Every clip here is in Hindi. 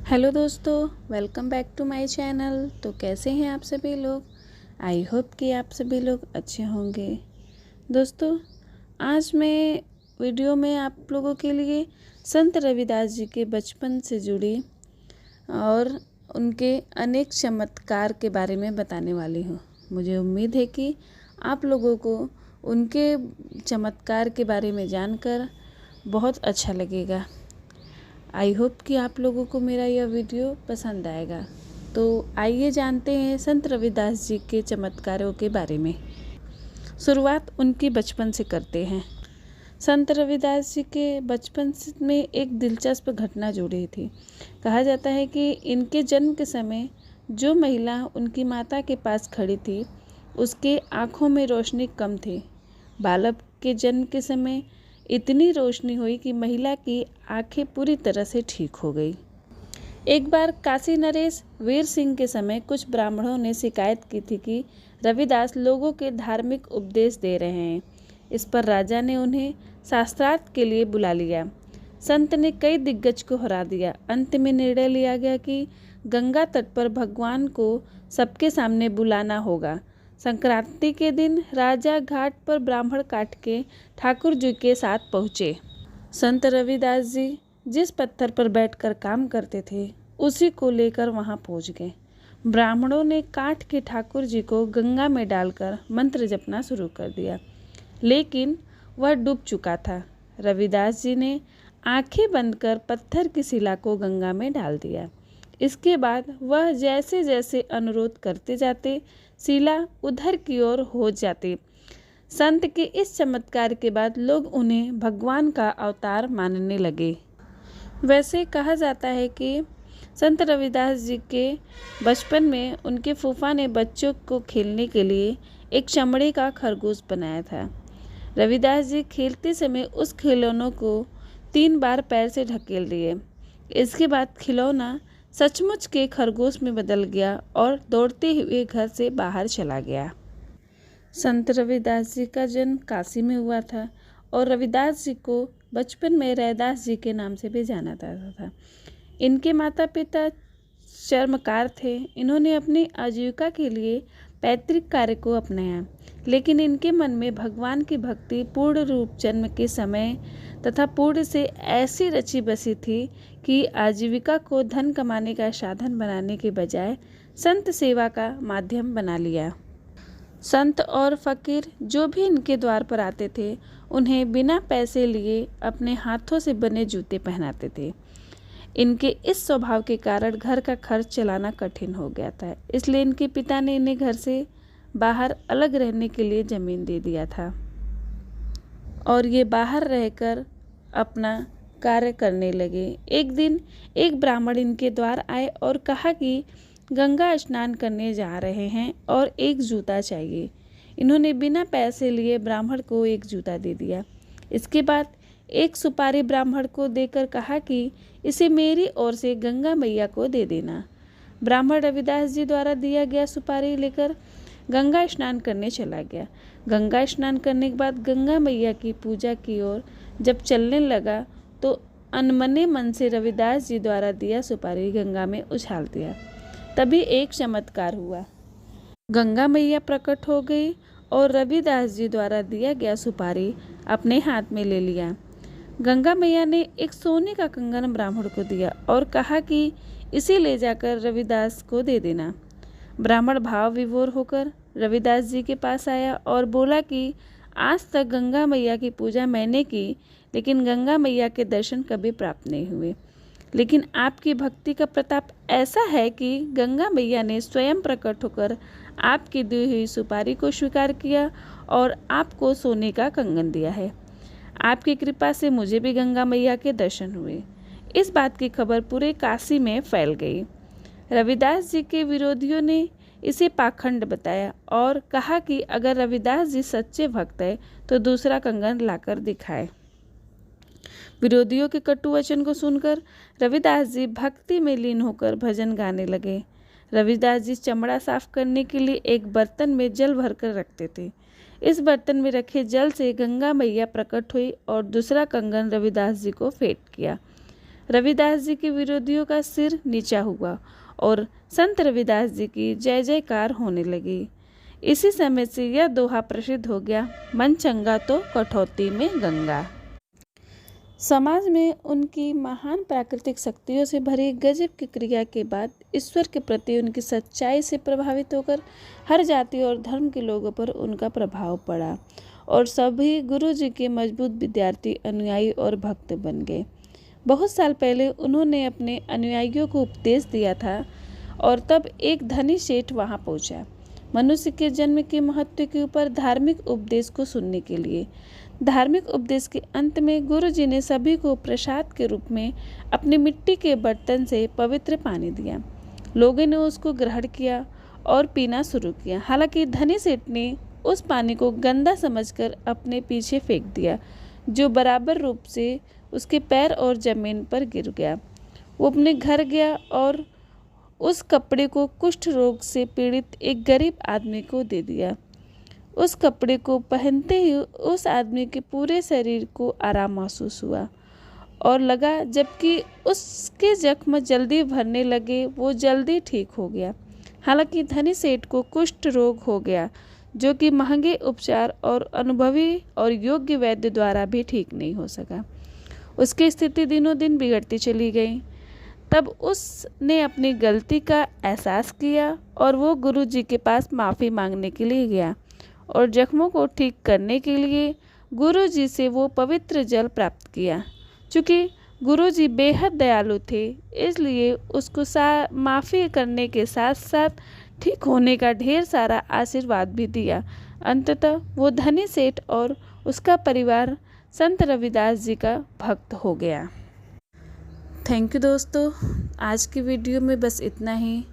हेलो दोस्तों, welcome back to my channel. तो कैसे हैं आप सभी लोग। आई होप कि आप सभी लोग अच्छे होंगे। दोस्तों, आज मैं वीडियो में आप लोगों के लिए संत रविदास जी के बचपन से जुड़ी और उनके अनेक चमत्कार के बारे में बताने वाली हूँ। मुझे उम्मीद है कि आप लोगों को उनके चमत्कार के बारे में जानकर बहुत अच्छा लगेगा। आई होप कि आप लोगों को मेरा यह वीडियो पसंद आएगा। तो आइए जानते हैं संत रविदास जी के चमत्कारों के बारे में। शुरुआत उनकी बचपन से करते हैं। संत रविदास जी के बचपन में एक दिलचस्प घटना जुड़ी थी। कहा जाता है कि इनके जन्म के समय जो महिला उनकी माता के पास खड़ी थी, उसके आँखों में रोशनी कम थी। बालक के जन्म के समय इतनी रोशनी हुई कि महिला की आंखें पूरी तरह से ठीक हो गई। एक बार काशी नरेश वीर सिंह के समय कुछ ब्राह्मणों ने शिकायत की थी कि रविदास लोगों के धार्मिक उपदेश दे रहे हैं। इस पर राजा ने उन्हें शास्त्रार्थ के लिए बुला लिया। संत ने कई दिग्गज को हरा दिया। अंत में निर्णय लिया गया कि गंगा तट पर भगवान को सबके सामने बुलाना होगा। संक्रांति के दिन राजा घाट पर ब्राह्मण काट के ठाकुर जी के साथ पहुँचे। संत रविदास जी जिस पत्थर पर बैठकर काम करते थे, उसी को लेकर वहां पहुंच गए। ब्राह्मणों ने काट के ठाकुर जी को गंगा में डालकर मंत्र जपना शुरू कर दिया, लेकिन वह डूब चुका था। रविदास जी ने आंखें बंद कर पत्थर की शिला को गंगा में डाल दिया। इसके बाद वह जैसे जैसे अनुरोध करते जाते, शिला उधर की ओर हो जाती। संत के इस चमत्कार के बाद लोग उन्हें भगवान का अवतार मानने लगे। वैसे कहा जाता है कि संत रविदास जी के बचपन में उनके फूफा ने बच्चों को खेलने के लिए एक चमड़े का खरगोश बनाया था। रविदास जी खेलते समय उस खिलौनों को 3 बार पैर से ढकेल दिए। इसके बाद खिलौना सचमुच के खरगोश में बदल गया और दौड़ते हुए घर से बाहर चला गया। संत रविदास जी का जन्म काशी में हुआ था और रविदास जी को बचपन में रैदास जी के नाम से भी जाना जाता था। इनके माता पिता चर्मकार थे। इन्होंने अपनी आजीविका के लिए पैतृक कार्य को अपनाया, लेकिन इनके मन में भगवान की भक्ति पूर्ण रूप जन्म के समय तथा पूर्ण से ऐसी रची बसी थी कि आजीविका को धन कमाने का साधन बनाने के बजाय संत सेवा का माध्यम बना लिया। संत और फकीर जो भी इनके द्वार पर आते थे, उन्हें बिना पैसे लिए अपने हाथों से बने जूते पहनाते थे। इनके इस स्वभाव के कारण घर का खर्च चलाना कठिन हो गया था। इसलिए इनके पिता ने इन्हें घर से बाहर अलग रहने के लिए ज़मीन दे दिया था और ये बाहर रहकर अपना कार्य करने लगे। एक दिन एक ब्राह्मण इनके द्वार आए और कहा कि गंगा स्नान करने जा रहे हैं और एक जूता चाहिए। इन्होंने बिना पैसे लिए ब्राह्मण को एक जूता दे दिया। इसके बाद एक सुपारी ब्राह्मण को देकर कहा कि इसे मेरी ओर से गंगा मैया को दे देना। ब्राह्मण रविदास जी द्वारा दिया गया सुपारी लेकर गंगा स्नान करने चला गया। गंगा स्नान करने के बाद गंगा मैया की पूजा की ओर जब चलने लगा तो अनमने मन से रविदास जी द्वारा दिया सुपारी गंगा में उछाल दिया। तभी एक चमत्कार हुआ। गंगा मैया प्रकट हो गई और रविदास जी द्वारा दिया गया सुपारी अपने हाथ में ले लिया। गंगा मैया ने एक सोने का कंगन ब्राह्मण को दिया और कहा कि इसे ले जाकर रविदास को दे देना। ब्राह्मण भाव विभोर होकर रविदास जी के पास आया और बोला कि आज तक गंगा मैया की पूजा मैंने की, लेकिन गंगा मैया के दर्शन कभी प्राप्त नहीं हुए। लेकिन आपकी भक्ति का प्रताप ऐसा है कि गंगा मैया ने स्वयं प्रकट होकर आपकी दी हुई सुपारी को स्वीकार किया और आपको सोने का कंगन दिया है। आपकी कृपा से मुझे भी गंगा मैया के दर्शन हुए। इस बात की खबर पूरे काशी में फैल गई। रविदास जी के विरोधियों ने इसे पाखंड बताया और कहा कि अगर रविदास जी सच्चे भक्त है तो दूसरा कंगन लाकर दिखाए। विरोधियों के कटु वचन को सुनकर रविदास जी भक्ति में लीन होकर भजन गाने लगे। रविदास जी चमड़ा साफ करने के लिए एक बर्तन में जल भरकर रखते थे। इस बर्तन में रखे जल से गंगा मैया प्रकट हुई और दूसरा कंगन रविदास जी को भेंट किया। रविदास जी के विरोधियों का सिर नीचा हुआ और संत रविदास जी की जय जयकार होने लगी। इसी समय से यह दोहा प्रसिद्ध हो गया, मन चंगा तो कठौती में गंगा। समाज में उनकी महान प्राकृतिक शक्तियों से भरी गजब की क्रिया के बाद ईश्वर के प्रति उनकी सच्चाई से प्रभावित होकर हर जाति और धर्म के लोगों पर उनका प्रभाव पड़ा और सभी गुरु जी के मजबूत विद्यार्थी, अनुयायी और भक्त बन गए। बहुत साल पहले उन्होंने अपने अनुयायियों को उपदेश दिया था और तब एक धनी सेठ वहां पहुंचा मनुष्य के जन्म के महत्व के ऊपर धार्मिक उपदेश को सुनने के लिए। धार्मिक उपदेश के अंत में गुरु जी ने सभी को प्रसाद के रूप में अपने मिट्टी के बर्तन से पवित्र पानी दिया। लोगों ने उसको ग्रहण किया और पीना शुरू किया। हालांकि धनी सेठ ने उस पानी को गंदा समझकर अपने पीछे फेंक दिया, जो बराबर रूप से उसके पैर और जमीन पर गिर गया। वो अपने घर गया और उस कपड़े को कुष्ठ रोग से पीड़ित एक गरीब आदमी को दे दिया। उस कपड़े को पहनते ही उस आदमी के पूरे शरीर को आराम महसूस हुआ और लगा, जबकि उसके जख्म जल्दी भरने लगे। वो जल्दी ठीक हो गया। हालांकि धनी सेठ को कुष्ठ रोग हो गया, जो कि महंगे उपचार और अनुभवी और योग्य वैद्य द्वारा भी ठीक नहीं हो सका। उसकी स्थिति दिनों दिन बिगड़ती चली गई। तब उसने अपनी गलती का एहसास किया और वो गुरु जी के पास माफ़ी मांगने के लिए गया और जख्मों को ठीक करने के लिए गुरु जी से वो पवित्र जल प्राप्त किया। चूँकि गुरु जी बेहद दयालु थे, इसलिए उसको माफ़ी करने के साथ साथ ठीक होने का ढेर सारा आशीर्वाद भी दिया। अंततः वो धनी सेठ और उसका परिवार संत रविदास जी का भक्त हो गया। थैंक यू दोस्तों, आज की वीडियो में बस इतना ही।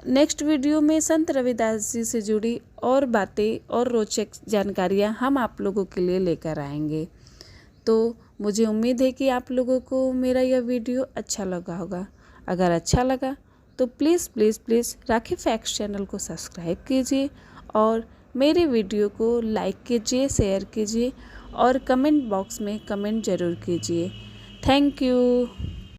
नेक्स्ट वीडियो में संत रविदास जी से जुड़ी और बातें और रोचक जानकारियाँ हम आप लोगों के लिए लेकर आएंगे। तो मुझे उम्मीद है कि आप लोगों को मेरा यह वीडियो अच्छा लगा होगा। अगर अच्छा लगा तो please please please rakhi facts channel को सब्सक्राइब कीजिए और मेरे वीडियो को लाइक कीजिए, शेयर कीजिए और कमेंट बॉक्स में कमेंट ज़रूर कीजिए। Thank you.